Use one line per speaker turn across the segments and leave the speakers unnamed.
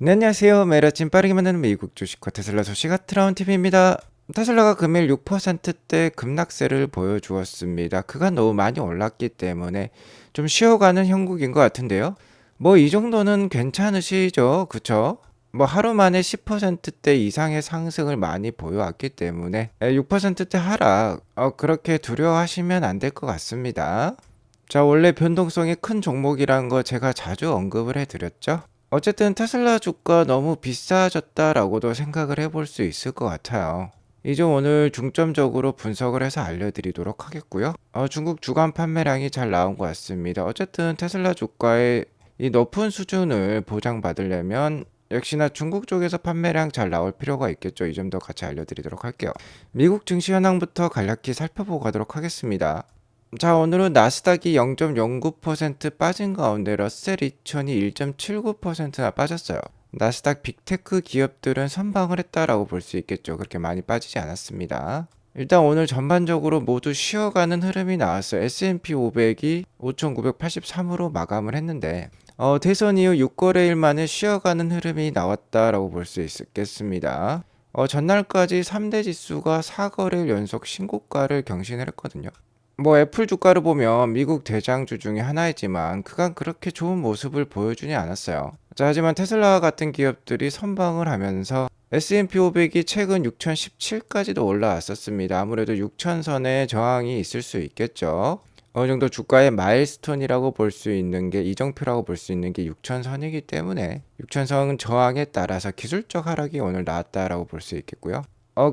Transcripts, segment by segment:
네, 안녕하세요. 매일 아침 빠르게 만드는 미국 주식과 테슬라 소식 트라운 TV입니다. 테슬라가 금일 6%대 급락세를 보여주었습니다. 그간 너무 많이 올랐기 때문에 좀 쉬어가는 형국인 것 같은데요. 뭐 이 정도는 괜찮으시죠? 그쵸? 뭐 하루 만에 10%대 이상의 상승을 많이 보여왔기 때문에 6%대 하락 그렇게 두려워하시면 안 될 것 같습니다. 자, 원래 변동성이 큰 종목이란 거 제가 자주 언급을 해드렸죠. 어쨌든 테슬라 주가 너무 비싸졌다라고도 생각을 해볼 수 있을 것 같아요. 이 점 오늘 중점적으로 분석을 해서 알려드리도록 하겠고요. 중국 주간 판매량이 잘 나온 것 같습니다. 어쨌든 테슬라 주가의 이 높은 수준을 보장받으려면 역시나 중국 쪽에서 판매량 잘 나올 필요가 있겠죠. 이 점도 같이 알려드리도록 할게요. 미국 증시 현황부터 간략히 살펴보고 가도록 하겠습니다. 자, 오늘은 나스닥이 0.09% 빠진 가운데 러셀 2000이 1.79%나 빠졌어요. 나스닥 빅테크 기업들은 선방을 했다라고 볼 수 있겠죠. 그렇게 많이 빠지지 않았습니다. 일단 오늘 전반적으로 모두 쉬어가는 흐름이 나왔어요. S&P 500이 5,983으로 마감을 했는데 대선 이후 6거래일 만에 쉬어가는 흐름이 나왔다라고 볼 수 있겠습니다. 전날까지 3대 지수가 4거래일 연속 신고가를 경신을 했거든요. 뭐 애플 주가를 보면 미국 대장주 중에 하나이지만 그간 그렇게 좋은 모습을 보여주지 않았어요. 자, 하지만 테슬라 같은 기업들이 선방을 하면서 S&P 500이 최근 6017까지도 올라왔었습니다. 아무래도 6000선에 저항이 있을 수 있겠죠. 어느 정도 주가의 마일스톤이라고 볼 수 있는 게 이정표라고 볼 수 있는 게 6000선이기 때문에 6000선 저항에 따라서 기술적 하락이 오늘 나왔다라고 볼 수 있겠고요.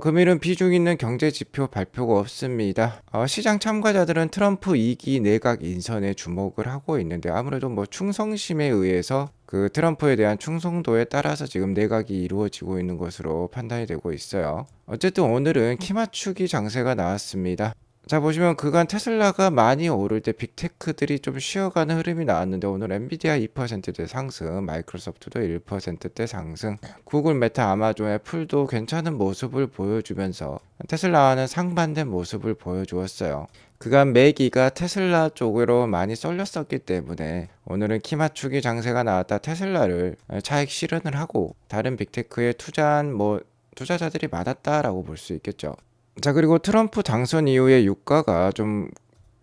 금일은 비중 있는 경제 지표 발표가 없습니다. 시장 참가자들은 트럼프 2기 내각 인선에 주목을 하고 있는데 아무래도 뭐 충성심에 의해서 그 트럼프에 대한 충성도에 따라서 지금 내각이 이루어지고 있는 것으로 판단이 되고 있어요. 어쨌든 오늘은 키 맞추기 장세가 나왔습니다. 자, 보시면 그간 테슬라가 많이 오를 때 빅테크들이 좀 쉬어가는 흐름이 나왔는데 오늘 엔비디아 2%대 상승, 마이크로소프트도 1%대 상승, 구글, 메타, 아마존, 애플도 괜찮은 모습을 보여주면서 테슬라와는 상반된 모습을 보여주었어요. 그간 매기가 테슬라 쪽으로 많이 쏠렸었기 때문에 오늘은 키 맞추기 장세가 나왔다 테슬라를 차익 실현을 하고 다른 빅테크에 투자한 투자자들이 많았다라고 볼 수 있겠죠. 자, 그리고 트럼프 당선 이후에 유가가 좀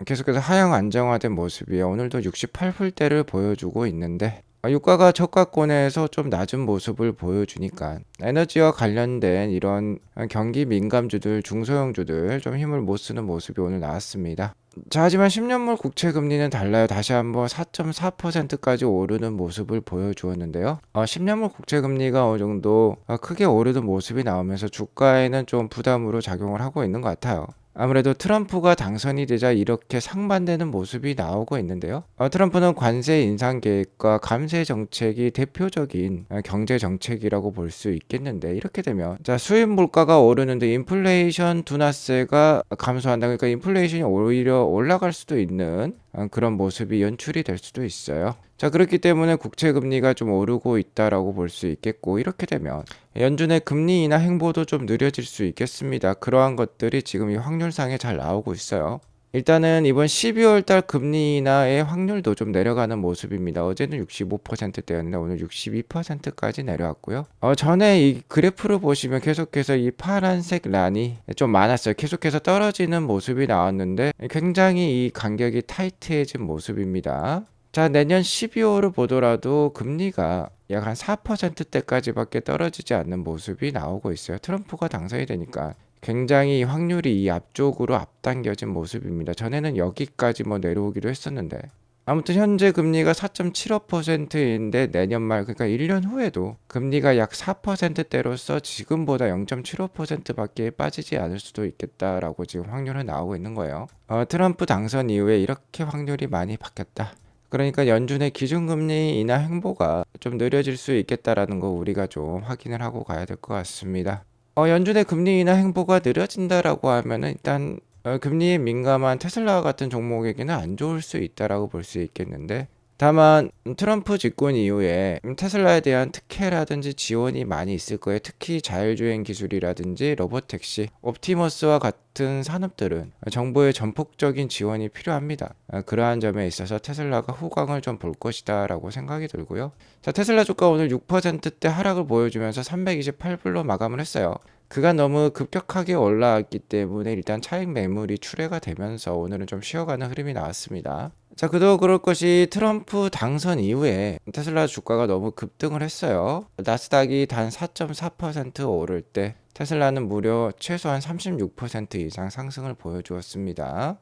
계속해서 하향 안정화된 모습이에요. 오늘도 68불대를 보여주고 있는데 유가가 저가권에서 좀 낮은 모습을 보여주니까 에너지와 관련된 이런 경기 민감주들, 중소형주들 좀 힘을 못 쓰는 모습이 오늘 나왔습니다. 자, 하지만 10년물 국채 금리는 달라요. 다시 한번 4.4%까지 오르는 모습을 보여주었는데요. 10년물 국채 금리가 어느 정도 크게 오르는 모습이 나오면서 주가에는 좀 부담으로 작용을 하고 있는 것 같아요. 아무래도 트럼프가 당선이 되자 이렇게 상반되는 모습이 나오고 있는데요. 트럼프는 관세 인상 계획과 감세 정책이 대표적인 경제 정책이라고 볼 수 있겠는데 이렇게 되면 자, 수입 물가가 오르는데 인플레이션 둔화세가 감소한다. 그러니까 인플레이션이 오히려 올라갈 수도 있는 그런 모습이 연출이 될 수도 있어요. 자, 그렇기 때문에 국채 금리가 좀 오르고 있다라고 볼 수 있겠고 이렇게 되면 연준의 금리 인하 행보도 좀 느려질 수 있겠습니다. 그러한 것들이 지금 이 확률상에 잘 나오고 있어요. 일단은 이번 12월 달 금리 인하의 확률도 좀 내려가는 모습입니다. 어제는 65%대였는데 오늘 62%까지 내려왔고요. 전에 이 그래프를 보시면 계속해서 이 파란색 란이 좀 많았어요. 계속해서 떨어지는 모습이 나왔는데 굉장히 이 간격이 타이트해진 모습입니다. 자, 내년 12월을 보더라도 금리가 약 한 4%대까지밖에 떨어지지 않는 모습이 나오고 있어요. 트럼프가 당선이 되니까 굉장히 확률이 이 앞쪽으로 앞당겨진 모습입니다. 전에는 여기까지 내려오기도 했었는데 아무튼 현재 금리가 4.75%인데 내년 말 그러니까 1년 후에도 금리가 약 4%대로서 지금보다 0.75%밖에 빠지지 않을 수도 있겠다라고 지금 확률은 나오고 있는 거예요. 트럼프 당선 이후에 이렇게 확률이 많이 바뀌었다. 그러니까 연준의 기준금리 인하 행보가 좀 느려질 수 있겠다라는 거 우리가 좀 확인을 하고 가야 될 것 같습니다. 연준의 금리 인하 행보가 느려진다라고 하면은 일단 금리에 민감한 테슬라 같은 종목에게는 안 좋을 수 있다라고 볼 수 있겠는데 다만 트럼프 집권 이후에 테슬라에 대한 특혜라든지 지원이 많이 있을 거예요. 특히 자율주행 기술이라든지 로보택시, 옵티머스와 같은 산업들은 정부의 전폭적인 지원이 필요합니다. 그러한 점에 있어서 테슬라가 호강을 좀 볼 것이다 라고 생각이 들고요. 자, 테슬라 주가 오늘 6%대 하락을 보여주면서 328불로 마감을 했어요. 그간 너무 급격하게 올라왔기 때문에 일단 차익 매물이 출회가 되면서 오늘은 좀 쉬어가는 흐름이 나왔습니다. 자, 그도 그럴 것이 트럼프 당선 이후에 테슬라 주가가 너무 급등을 했어요. 나스닥이 단 4.4% 오를 때 테슬라는 무려 최소한 36% 이상 상승을 보여주었습니다.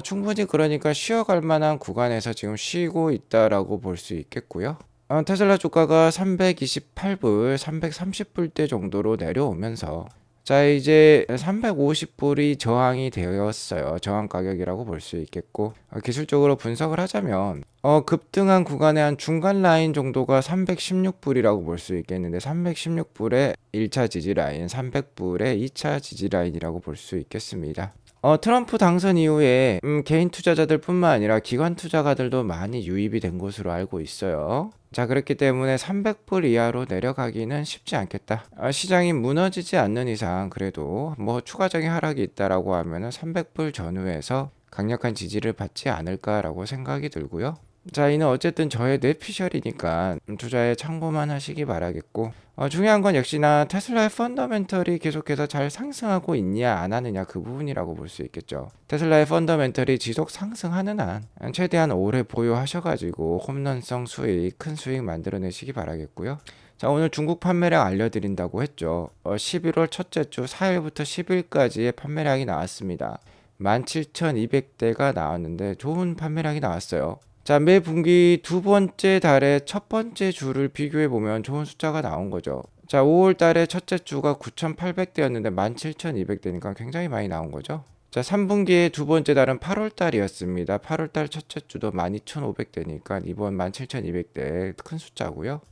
충분히 그러니까 쉬어갈 만한 구간에서 지금 쉬고 있다라고 볼 수 있겠고요. 테슬라 주가가 328불, 330불대 정도로 내려오면서 자, 이제 350불이 저항이 되었어요. 저항 가격이라고 볼 수 있겠고, 기술적으로 분석을 하자면 급등한 구간의 한 중간 라인 정도가 316불이라고 볼 수 있겠는데 316불의 1차 지지 라인, 300불의 2차 지지 라인이라고 볼 수 있겠습니다. 트럼프 당선 이후에 개인 투자자들 뿐만 아니라 기관 투자가들도 많이 유입이 된 것으로 알고 있어요. 자, 그렇기 때문에 300불 이하로 내려가기는 쉽지 않겠다. 시장이 무너지지 않는 이상 그래도 뭐 추가적인 하락이 있다라고 하면은 300불 전후에서 강력한 지지를 받지 않을까라고 생각이 들고요. 자, 이는 어쨌든 저의 뇌피셜이니까 투자에 참고만 하시기 바라겠고, 중요한 건 역시나 테슬라의 펀더멘털이 계속해서 잘 상승하고 있냐 안 하느냐 그 부분이라고 볼 수 있겠죠. 테슬라의 펀더멘털이 지속 상승하는 한 최대한 오래 보유하셔가지고 홈런성 수익, 큰 수익 만들어내시기 바라겠고요. 자, 오늘 중국 판매량 알려드린다고 했죠. 11월 첫째 주 4일부터 10일까지의 판매량이 나왔습니다. 17,200대가 나왔는데 좋은 판매량이 나왔어요. 자, 매 분기 두 번째 달의 첫 번째 주를 비교해 보면 좋은 숫자가 나온 거죠. 자, 5월 달에 첫째 주가 9,800대였는데 17,200대니까 굉장히 많이 나온 거죠. 자, 3분기의 두 번째 달은 8월 달이었습니다. 8월 달 첫째 주도 12,500대니까 이번 17,200대 큰 숫자고요.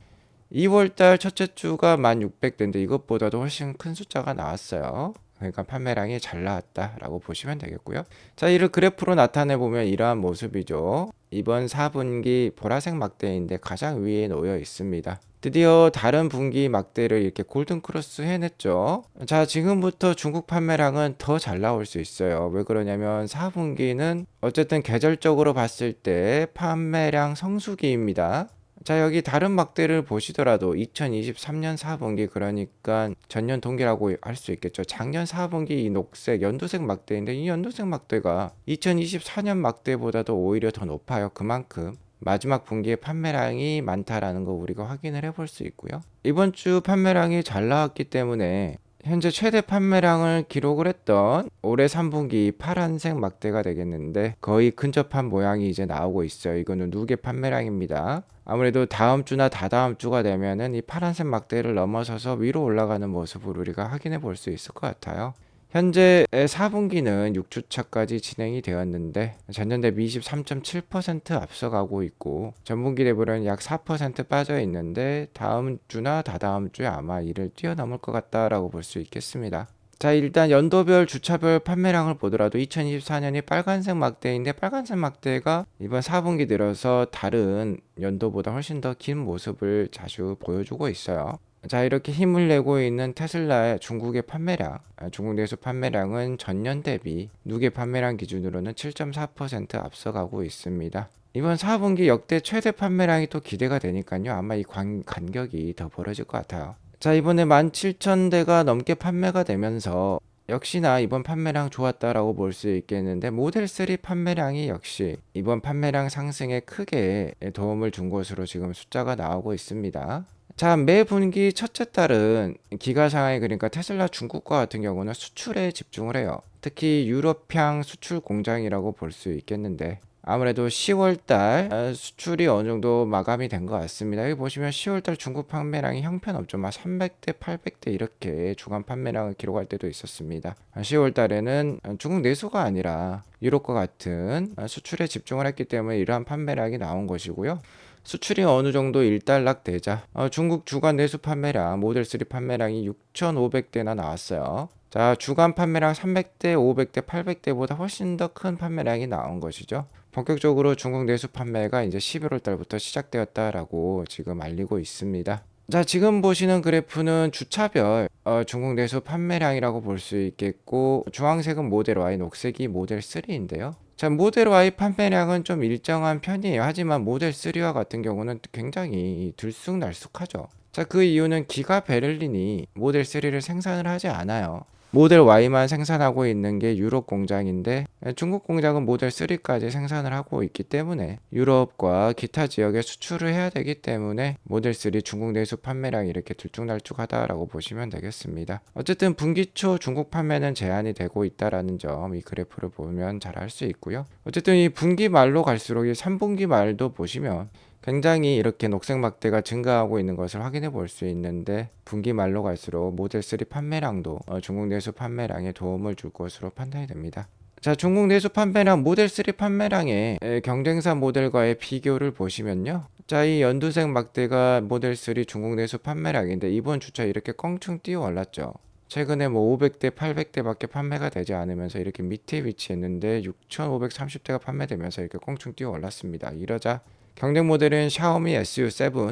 2월 달 첫째 주가 1,600대인데 이것보다도 훨씬 큰 숫자가 나왔어요. 그러니까 판매량이 잘 나왔다라고 보시면 되겠고요. 자, 이를 그래프로 나타내 보면 이러한 모습이죠. 이번 4분기 보라색 막대인데 가장 위에 놓여 있습니다. 드디어 다른 분기 막대를 이렇게 골든 크로스 해냈죠. 자, 지금부터 중국 판매량은 더 잘 나올 수 있어요. 왜 그러냐면 4분기는 어쨌든 계절적으로 봤을 때 판매량 성수기입니다. 자, 여기 다른 막대를 보시더라도 2023년 4분기 그러니까 전년 동기라고 할 수 있겠죠. 작년 4분기 이 녹색 연두색 막대인데 이 연두색 막대가 2024년 막대보다도 오히려 더 높아요. 그만큼 마지막 분기에 판매량이 많다라는 거 우리가 확인을 해볼 수 있고요. 이번 주 판매량이 잘 나왔기 때문에 현재 최대 판매량을 기록을 했던 올해 3분기 파란색 막대가 되겠는데 거의 근접한 모양이 이제 나오고 있어요. 이거는 누계 판매량입니다. 아무래도 다음 주나 다다음 주가 되면은 이 파란색 막대를 넘어서서 위로 올라가는 모습을 우리가 확인해 볼 수 있을 것 같아요. 현재 4분기는 6주차까지 진행이 되었는데 전년 대비 23.7% 앞서가고 있고 전분기 대비로는 약 4% 빠져 있는데 다음 주나 다다음 주에 아마 이를 뛰어넘을 것 같다라고 볼 수 있겠습니다. 자, 일단 연도별 주차별 판매량을 보더라도 2024년이 빨간색 막대인데 빨간색 막대가 이번 4분기 들어서 다른 연도보다 훨씬 더 긴 모습을 자주 보여주고 있어요. 자, 이렇게 힘을 내고 있는 테슬라의 중국의 판매량, 중국 내수 판매량은 전년 대비 누계 판매량 기준으로는 7.4% 앞서가고 있습니다. 이번 4분기 역대 최대 판매량이 또 기대가 되니까요. 아마 이 간격이 더 벌어질 것 같아요. 자, 이번에 17,000대가 넘게 판매가 되면서 역시나 이번 판매량 좋았다라고 볼 수 있겠는데 모델 3 판매량이 역시 이번 판매량 상승에 크게 도움을 준 것으로 지금 숫자가 나오고 있습니다. 자, 매 분기 첫째 달은 기가 상하이 그러니까 테슬라 중국과 같은 경우는 수출에 집중을 해요. 특히 유럽향 수출 공장이라고 볼 수 있겠는데 아무래도 10월 달 수출이 어느 정도 마감이 된 것 같습니다. 여기 보시면 10월 달 중국 판매량이 형편없죠. 막 300대, 800대 이렇게 주간 판매량을 기록할 때도 있었습니다. 10월 달에는 중국 내수가 아니라 유럽과 같은 수출에 집중을 했기 때문에 이러한 판매량이 나온 것이고요. 수출이 어느 정도 일단락되자 중국 주간 내수 판매량 모델 3 판매량이 6,500대나 나왔어요. 자, 주간 판매량 300대, 500대, 800대보다 훨씬 더 큰 판매량이 나온 것이죠. 본격적으로 중국 내수 판매가 이제 11월 달부터 시작되었다라고 지금 알리고 있습니다. 자, 지금 보시는 그래프는 주차별 중국 내수 판매량이라고 볼 수 있겠고, 주황색은 모델 Y, 녹색이 모델 3인데요. 자, 모델 Y 판매량은 좀 일정한 편이에요. 하지만 모델 3와 같은 경우는 굉장히 들쑥날쑥하죠. 자, 그 이유는 기가 베를린이 모델 3를 생산을 하지 않아요. 모델 Y만 생산하고 있는 게 유럽 공장인데, 중국 공장은 모델 3까지 생산을 하고 있기 때문에 유럽과 기타 지역에 수출을 해야 되기 때문에 모델 3 중국 내수 판매량이 이렇게 들쭉날쭉하다라고 보시면 되겠습니다. 어쨌든 분기 초 중국 판매는 제한이 되고 있다라는 점 이 그래프를 보면 잘 알 수 있고요. 어쨌든 이 분기 말로 갈수록 이 3분기 말도 보시면 굉장히 이렇게 녹색 막대가 증가하고 있는 것을 확인해 볼 수 있는데, 분기 말로 갈수록 모델 3 판매량도 중국 내수 판매량에 도움을 줄 것으로 판단이 됩니다. 자, 중국 내수 판매량, 모델 3 판매량의 경쟁사 모델과의 비교를 보시면요. 자, 이 연두색 막대가 모델 3 중국 내수 판매량인데 이번 주차 이렇게 껑충 뛰어 올랐죠. 최근에 뭐 500대, 800대밖에 판매가 되지 않으면서 이렇게 밑에 위치했는데 6,530대가 판매되면서 이렇게 껑충 뛰어 올랐습니다. 이러자 경쟁 모델은 샤오미 SU7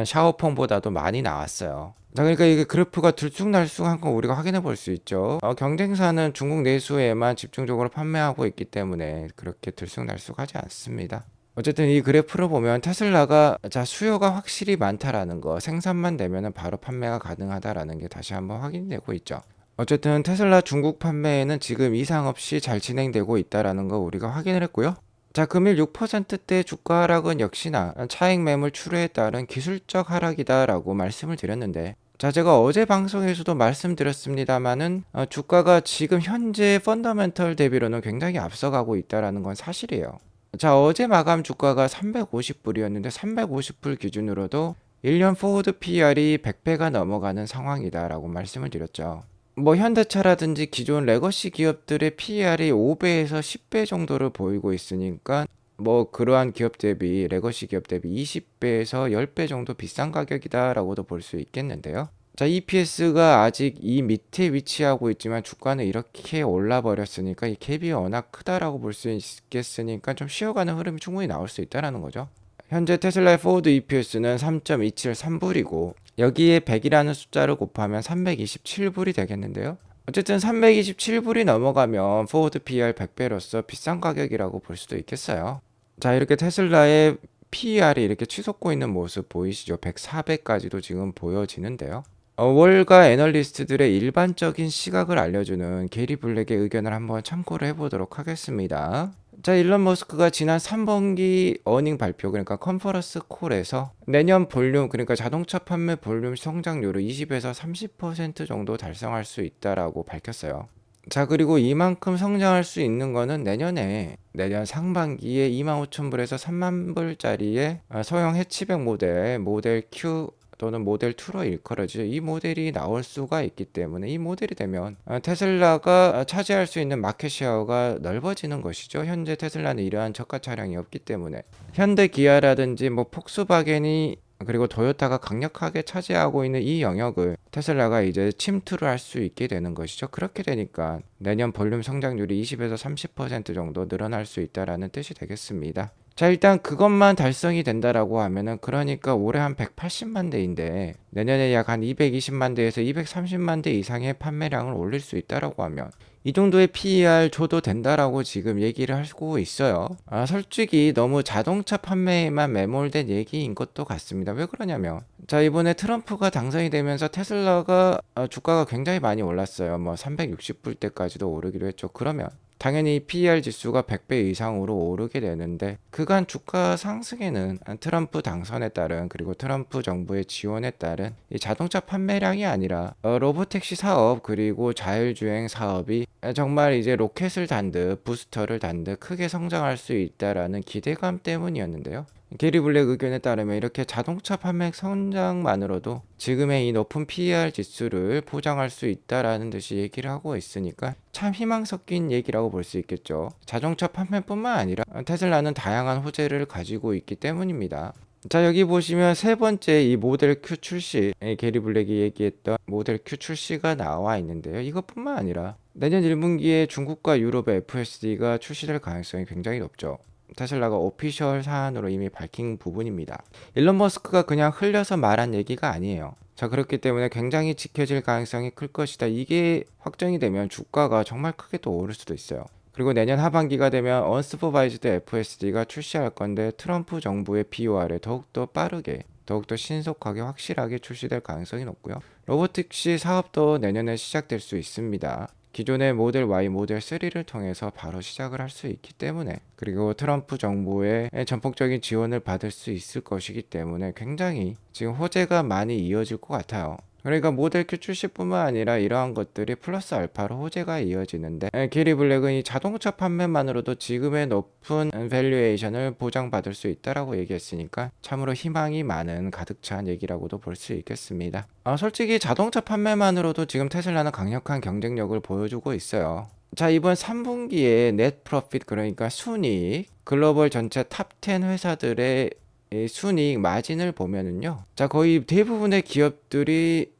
샤오폰보다도 많이 나왔어요. 자, 그러니까 이게 그래프가 들쑥날쑥한 거 우리가 확인해 볼 수 있죠. 경쟁사는 중국 내수에만 집중적으로 판매하고 있기 때문에 그렇게 들쑥날쑥하지 않습니다. 어쨌든 이 그래프를 보면 테슬라가 수요가 확실히 많다라는 거, 생산만 되면 바로 판매가 가능하다라는 게 다시 한번 확인되고 있죠. 어쨌든 테슬라 중국 판매에는 지금 이상 없이 잘 진행되고 있다라는 거 우리가 확인을 했고요. 자, 금일 6%대 주가 하락은 역시나 차익 매물 출회에 따른 기술적 하락이다라고 말씀을 드렸는데, 자, 제가 어제 방송에서도 말씀드렸습니다만은 주가가 지금 현재 펀더멘털 대비로는 굉장히 앞서가고 있다라는 건 사실이에요. 자, 어제 마감 주가가 350불이었는데 350불 기준으로도 1년 포워드 PR이 100배가 넘어가는 상황이다라고 말씀을 드렸죠. 뭐 현대차라든지 기존 레거시 기업들의 PER이 5배에서 10배 정도를 보이고 있으니까 뭐 그러한 기업 대비, 레거시 기업 대비 20배에서 10배 정도 비싼 가격이다라고도 볼 수 있겠는데요. 자, EPS가 아직 이 밑에 위치하고 있지만 주가는 이렇게 올라 버렸으니까 이 갭이 워낙 크다라고 볼 수 있겠으니까 좀 쉬어가는 흐름이 충분히 나올 수 있다라는 거죠. 현재 테슬라의 포워드 EPS는 3.273불이고 여기에 100이라는 숫자를 곱하면 327불이 되겠는데요. 어쨌든 327불이 넘어가면 포워드 PER 100배로서 비싼 가격이라고 볼 수도 있겠어요. 자, 이렇게 테슬라의 PER이 이렇게 치솟고 있는 모습 보이시죠? 104배까지도 지금 보여지는데요. 월가 애널리스트들의 일반적인 시각을 알려주는 게리 블랙의 의견을 한번 참고를 해보도록 하겠습니다. 자, 일론 머스크가 지난 3분기 어닝 발표, 그러니까 컨퍼런스 콜에서 내년 볼륨, 그러니까 자동차 판매 볼륨 성장률을 20에서 30% 정도 달성할 수 있다라고 밝혔어요. 자, 그리고 이만큼 성장할 수 있는 거는 내년 상반기에 25,000불에서 30,000불짜리의 소형 해치백 모델 Q 또는 모델 2로 일컬어지죠. 이 모델이 나올 수가 있기 때문에 이 모델이 되면 테슬라가 차지할 수 있는 마켓쉐어가 넓어지는 것이죠. 현재 테슬라는 이러한 저가 차량이 없기 때문에 현대 기아라든지 뭐 폭스바겐이 그리고 토요타가 강력하게 차지하고 있는 이 영역을 테슬라가 이제 침투를 할 수 있게 되는 것이죠. 그렇게 되니까 내년 볼륨 성장률이 20에서 30% 정도 늘어날 수 있다라는 뜻이 되겠습니다. 자, 일단 그것만 달성이 된다라고 하면은 그러니까 올해 한 180만 대인데 내년에 약 한 220만 대에서 230만 대 이상의 판매량을 올릴 수 있다라고 하면 이 정도의 PER 줘도 된다라고 지금 얘기를 하고 있어요. 솔직히 너무 자동차 판매에만 매몰된 얘기인 것도 같습니다. 왜 그러냐면 자, 이번에 트럼프가 당선이 되면서 테슬라가 주가가 굉장히 많이 올랐어요. 뭐 360불대까지도 오르기로 했죠. 그러면 당연히 PER 지수가 100배 이상으로 오르게 되는데 그간 주가 상승에는 트럼프 당선에 따른 그리고 트럼프 정부의 지원에 따른 이 자동차 판매량이 아니라 로보택시 사업 그리고 자율주행 사업이 정말 이제 로켓을 단 듯 부스터를 단 듯 크게 성장할 수 있다라는 기대감 때문이었는데요. 게리 블랙 의견에 따르면 이렇게 자동차 판매 성장만으로도 지금의 이 높은 PER 지수를 보장할 수 있다라는 듯이 얘기를 하고 있으니까 참 희망 섞인 얘기라고 볼 수 있겠죠. 자동차 판매뿐만 아니라 테슬라는 다양한 호재를 가지고 있기 때문입니다. 자, 여기 보시면 세 번째 이 모델 Q 출시, 게리 블랙이 얘기했던 모델 Q 출시가 나와 있는데요. 이것뿐만 아니라 내년 1분기에 중국과 유럽의 FSD가 출시될 가능성이 굉장히 높죠. 테슬라가 오피셜 사안으로 이미 밝힌 부분입니다. 일론 머스크가 그냥 흘려서 말한 얘기가 아니에요. 자, 그렇기 때문에 굉장히 지켜질 가능성이 클 것이다. 이게 확정이 되면 주가가 정말 크게 또 오를 수도 있어요. 그리고 내년 하반기가 되면 언스퍼바이즈드 FSD가 출시할 건데 트럼프 정부의 BOR에 더욱더 빠르게 더욱더 신속하게 확실하게 출시될 가능성이 높고요. 로보틱시 사업도 내년에 시작될 수 있습니다. 기존의 모델 Y, 모델 3를 통해서 바로 시작을 할 수 있기 때문에, 그리고 트럼프 정부의 전폭적인 지원을 받을 수 있을 것이기 때문에 굉장히 지금 호재가 많이 이어질 것 같아요. 그러니까 모델 Q 출시뿐만 아니라 이러한 것들이 플러스 알파로 호재가 이어지는데, 게리 블랙은 이 자동차 판매만으로도 지금의 높은 밸류에이션을 보장받을 수 있다라고 얘기했으니까 참으로 희망이 많은 가득 찬 얘기라고도 볼 수 있겠습니다. 솔직히 자동차 판매만으로도 지금 테슬라는 강력한 경쟁력을 보여주고 있어요. 자, 이번 3분기에 넷 프로핏, 그러니까 순이익, 글로벌 전체 탑 10 회사들의 이 순이익 마진을 보면은요, 자, 거의 대부분의 기업들이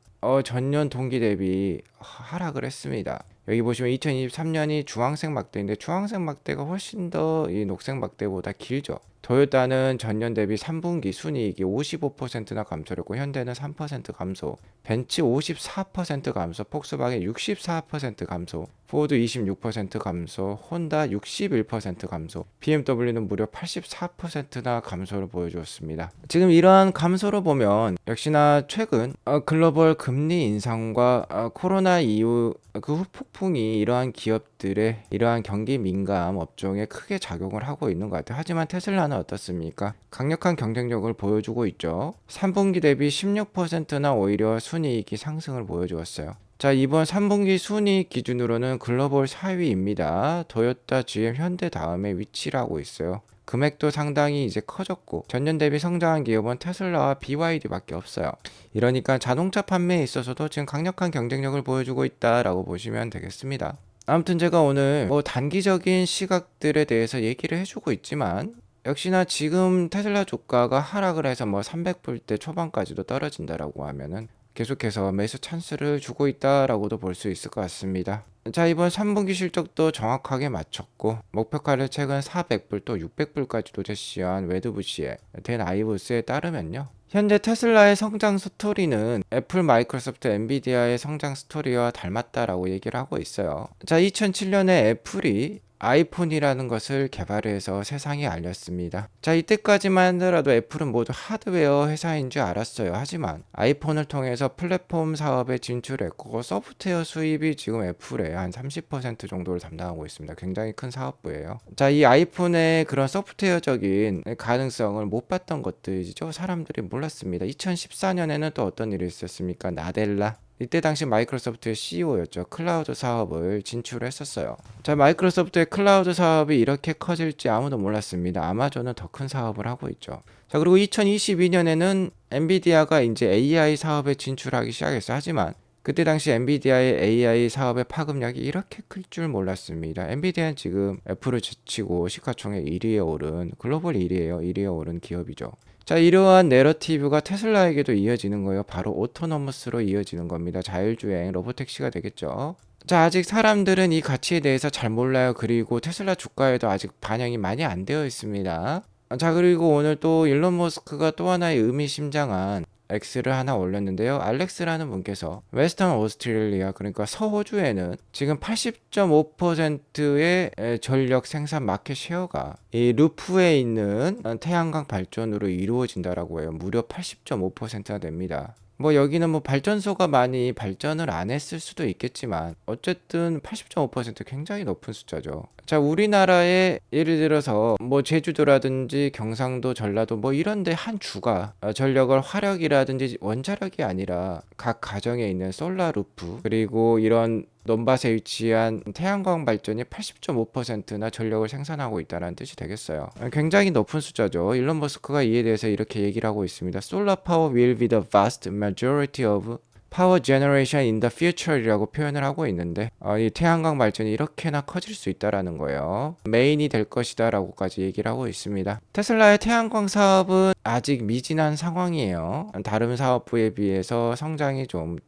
전년 동기 대비 하락을 했습니다. 여기 보시면 2023년이 주황색 막대인데 주황색 막대가 훨씬 더 이 녹색 막대보다 길죠. 토요타는 전년 대비 3분기 순이익이 55%나 감소했고, 현대는 3% 감소, 벤츠 54% 감소, 폭스바겐 64% 감소, 포드 26% 감소, 혼다 61% 감소, BMW는 무려 84%나 감소를 보여주었습니다. 지금 이러한 감소를 보면 역시나 최근 글로벌 금리 인상과 코로나 이후 그 후폭풍이 이러한 기업들의 이러한 경기 민감 업종에 크게 작용을 하고 있는 것 같아요. 하지만 테슬라는 어떻습니까? 강력한 경쟁력을 보여주고 있죠. 3분기 대비 16%나 오히려 순이익이 상승을 보여주었어요. 자, 이번 3분기 순이익 기준으로는 글로벌 4위입니다. 토요타, GM, 현대 다음에 위치를 하고 있어요. 금액도 상당히 이제 커졌고, 전년 대비 성장한 기업은 테슬라와 BYD밖에 없어요. 이러니까 자동차 판매에 있어서도 지금 강력한 경쟁력을 보여주고 있다라고 보시면 되겠습니다. 아무튼 제가 오늘 단기적인 시각들에 대해서 얘기를 해주고 있지만, 역시나 지금 테슬라 주가가 하락을 해서 300불대 초반까지도 떨어진다라고 하면은 계속해서 매수 찬스를 주고 있다라고도 볼 수 있을 것 같습니다. 자, 이번 3분기 실적도 정확하게 맞췄고, 목표가를 최근 400불 또 600불까지도 제시한 웨드부시의 댄 아이브스에 따르면요, 현재 테슬라의 성장 스토리는 애플, 마이크로소프트, 엔비디아의 성장 스토리와 닮았다라고 얘기를 하고 있어요. 자, 2007년에 애플이 아이폰이라는 것을 개발해서 세상에 알렸습니다. 자, 이때까지만 하더라도 애플은 모두 하드웨어 회사인 줄 알았어요. 하지만 아이폰을 통해서 플랫폼 사업에 진출했고, 소프트웨어 수입이 지금 애플의 한 30% 정도를 담당하고 있습니다. 굉장히 큰 사업부예요. 자, 이 아이폰의 그런 소프트웨어적인 가능성을 못 봤던 것들이죠. 사람들이 몰랐습니다. 2014년에는 또 어떤 일이 있었습니까? 나델라. 이때 당시 마이크로소프트의 CEO였죠. 클라우드 사업을 진출했었어요. 자, 마이크로소프트의 클라우드 사업이 이렇게 커질지 아무도 몰랐습니다. 아마존은 더 큰 사업을 하고 있죠. 자, 그리고 2022년에는 엔비디아가 이제 AI 사업에 진출하기 시작했어요. 하지만 그때 당시 엔비디아의 AI 사업의 파급력이 이렇게 클 줄 몰랐습니다. 엔비디아는 지금 애플을 제치고 시가총액 1위에 오른 글로벌 1위에요. 1위에 오른 기업이죠. 자, 이러한 내러티브가 테슬라에게도 이어지는 거예요. 바로 오토노머스로 이어지는 겁니다. 자율주행 로보택시가 되겠죠. 자, 아직 사람들은 이 가치에 대해서 잘 몰라요. 그리고 테슬라 주가에도 아직 반영이 많이 안 되어 있습니다. 자, 그리고 오늘 또 일론 머스크가 또 하나의 의미심장한 X를 하나 올렸는데요. 알렉스라는 분께서 웨스턴 오스트레일리아, 그러니까 서호주에는 지금 80.5%의 전력 생산 마켓 쉐어가 이 루프에 있는 태양광 발전으로 이루어진다라고 해요. 무려 80.5%나 됩니다. 여기는 발전소가 많이 발전을 안 했을 수도 있겠지만 어쨌든 80.5% 굉장히 높은 숫자죠. 자, 우리나라에 예를 들어서 제주도라든지 경상도, 전라도 이런데 한 주가 전력을 화력이라든지 원자력이 아니라 각 가정에 있는 솔라 루프, 그리고 이런 논밭에 위치한 태양광 발전이 80.5%나 전력을 생산하고 있다는 뜻이 되겠어요. 굉장히 높은 숫자죠. 일론 머스크가 이에 대해서 이렇게 얘기를 하고 있습니다. Solar power will be the vast majority of power generation in the future이라고 표현을 하고 있는데, 이 태양광 발전이 이렇게나 커질 수 있다라는 거예요. 메인이 될 것이다 라고까지 얘기를 하고 있습니다. 테슬라의 태양광 사업은 아직 미진한 상황이에요. 다른 사업부에 비해서 성장이 좀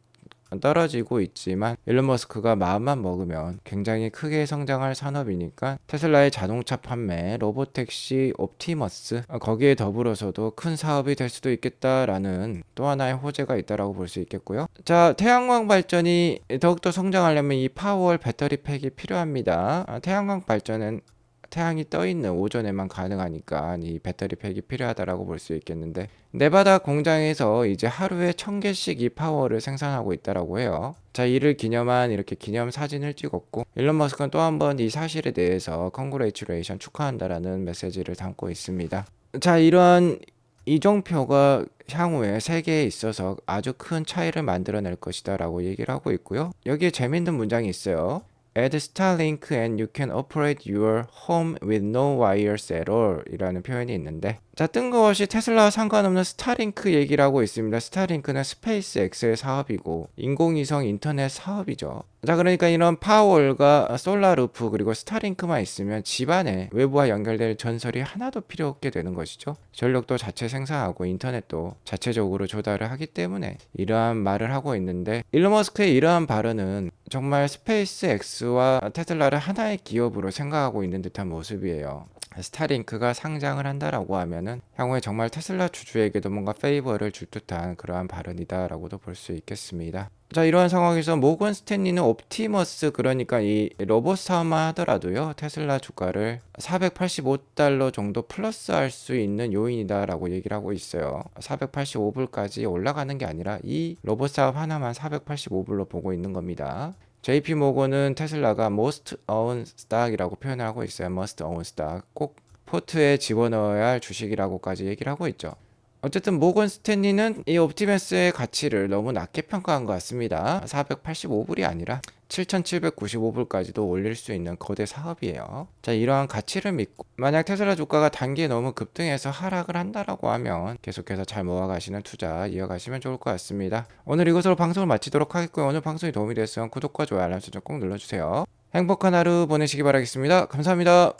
떨어지고 있지만 일론 머스크가 마음만 먹으면 굉장히 크게 성장할 산업이니까 테슬라의 자동차 판매, 로보택시, 옵티머스 거기에 더불어서도 큰 사업이 될 수도 있겠다라는 또 하나의 호재가 있다라고 볼 수 있겠고요. 자, 태양광 발전이 더욱더 성장하려면 이 파워월 배터리 팩이 필요합니다. 태양광 발전은 태양이 떠 있는 오전에만 가능하니까 이 배터리 팩이 필요하다라고 볼 수 있겠는데, 네바다 공장에서 이제 하루에 1000개씩 이 파워를 생산하고 있다라고 해요. 자, 이를 기념한 이렇게 기념 사진을 찍었고, 일론 머스크는 또 한 번 이 사실에 대해서 컨그레이츄레이션 축하한다라는 메시지를 담고 있습니다. 자, 이러한 이정표가 향후에 세계에 있어서 아주 큰 차이를 만들어낼 것이다 라고 얘기를 하고 있고요. 여기에 재밌는 문장이 있어요. Add Starlink and you can operate your home with no wires at all 이라는 표현이 있는데, 자, 뜬금없이 테슬라와 상관없는 스타링크 얘기를 하고 있습니다. 스타링크는 스페이스X의 사업이고 인공위성 인터넷 사업이죠. 자, 그러니까 이런 파워월과 솔라루프 그리고 스타링크만 있으면 집안에 외부와 연결될 전설이 하나도 필요 없게 되는 것이죠. 전력도 자체 생산하고 인터넷도 자체적으로 조달을 하기 때문에 이러한 말을 하고 있는데, 일론 머스크의 이러한 발언은 정말 스페이스X와 테슬라를 하나의 기업으로 생각하고 있는 듯한 모습이에요. 스타링크가 상장을 한다라고 하면은 향후에 정말 테슬라 주주에게도 뭔가 페이버를 줄 듯한 그러한 발언이다라고도 볼 수 있겠습니다. 자, 이러한 상황에서 모건 스탠리는 옵티머스, 그러니까 이 로봇 사업만 하더라도요 테슬라 주가를 $485 정도 플러스 할 수 있는 요인이다라고 얘기를 하고 있어요. 485불까지 올라가는 게 아니라 이 로봇 사업 하나만 485불로 보고 있는 겁니다. JP 모건은 테슬라가 most own stock이라고 표현을 하고 있어요. most own stock. 꼭 포트에 집어넣어야 할 주식이라고까지 얘기를 하고 있죠. 어쨌든 모건 스탠리는 이 옵티머스의 가치를 너무 낮게 평가한 것 같습니다. 485불이 아니라 7,795불까지도 올릴 수 있는 거대 사업이에요. 자, 이러한 가치를 믿고 만약 테슬라 주가가 단기에 너무 급등해서 하락을 한다라고 하면 계속해서 잘 모아가시는 투자 이어가시면 좋을 것 같습니다. 오늘 이것으로 방송을 마치도록 하겠고요. 오늘 방송이 도움이 됐으면 구독과 좋아요, 알람 설정 꼭 눌러주세요. 행복한 하루 보내시기 바라겠습니다. 감사합니다.